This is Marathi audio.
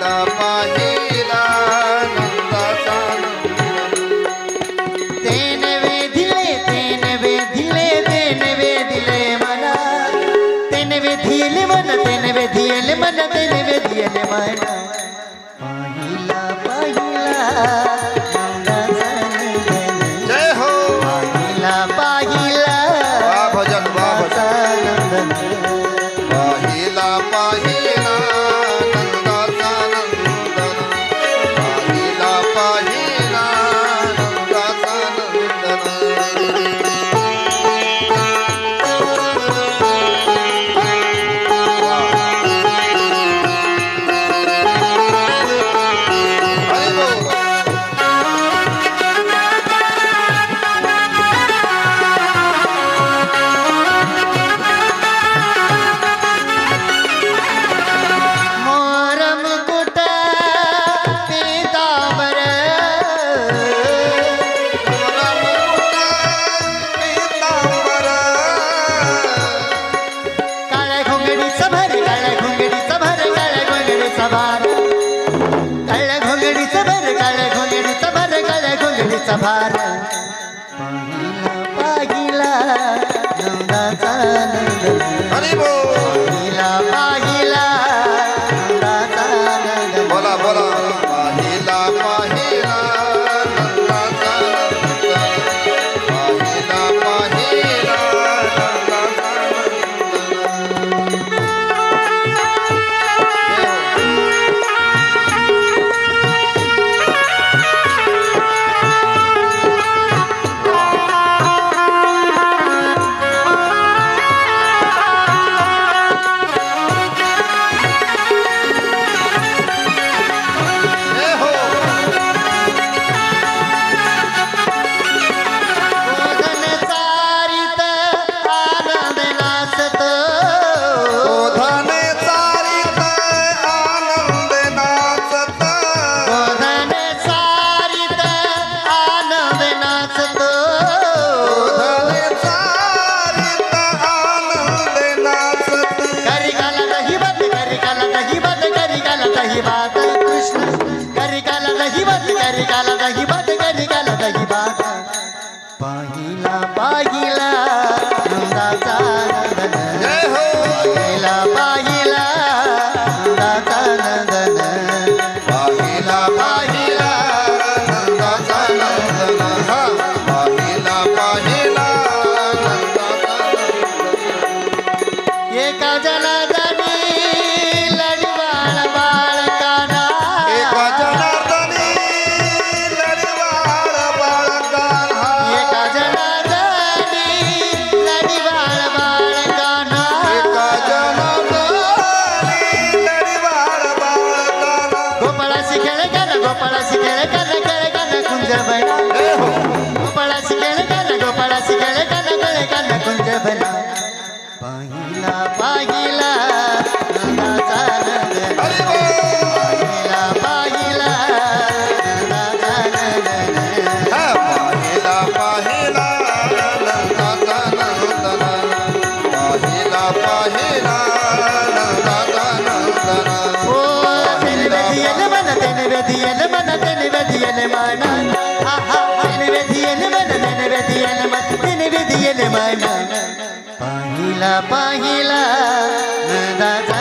पाहिला नंदाचा तेने वेधिले मना तेने वेधिले मन तेने वेधिले मन तेने वेधिले मन पाहिला पाहिला नंदाचा जय हो पाहिला पाहिला वा भजन वा भजन नंदन पाहिला पाहिला नंदाचा नंदन पाहिला पाहिला नंदाचा नंदन हरी बोल मोर मुकुट पीतांबर काळ्या घोंगडीचा भर काळ्या घोंगडीचा भर काळ्या घोंगडीचा भार काळ्या घोंगडीचा भर काळ्या घोंगडीचा भर काळ्या घोंगडीचा भार पाहिला नंदाचा नंदन हरी बोल पाहिला पाहिला नंदाचा नंदन बोला बोला पाहिला पाहिला नंदाचा नंदन पाहिला पाहिला नंदाचा जय हो गोधन चारित आनंद नाचत धने चारित आनंद नाचत गोधन चारित आनंद नाचत धने चारित आनंद नाचत करिकाला दही बात करिकाला दही बात करिकाला दही बात कृष्ण करिकाला दही बात करिकाला दही बात करिकाला दही बात पाहिला पाहिला नंदाचा नंदन जय हो पाहिला पाहिला नंदाचा नंदन पाहिला पाहिला नंदाचा नंदन हा पाहिला पाहिला नंदाचा नंदन एका जनार्दनी लढवाळ बाळकाना एका जनार्दनी लढवाळ बाळकान्हा एका जनार्दनी लढवाळ बाळकाना एका जनार्दनी लढवाळ बाळकान्हा गोपाळाशी खेळ कर गोपाळाशी खेळ कर खेळ कर कुंज बना जय हो गोपाळाशी खेळ कर गोपाळाशी खेळ कर खेळ कर कुंज बना पाहिला पाहिला नंदाचा नंदन हरी बोल पाहिला पाहिला नंदाचा नंदन हा पाहिला पाहिला नंदाचा नंदन पाहिला पाहिला नंदाचा नंदन ओ तेने वेधियन मन तेने वेधियन मन तेने वेधियन मन आहा तेने वेधियन मन तेने वेधियन मन तेने वेधियन मन पाहिला पाहिला नंदाचा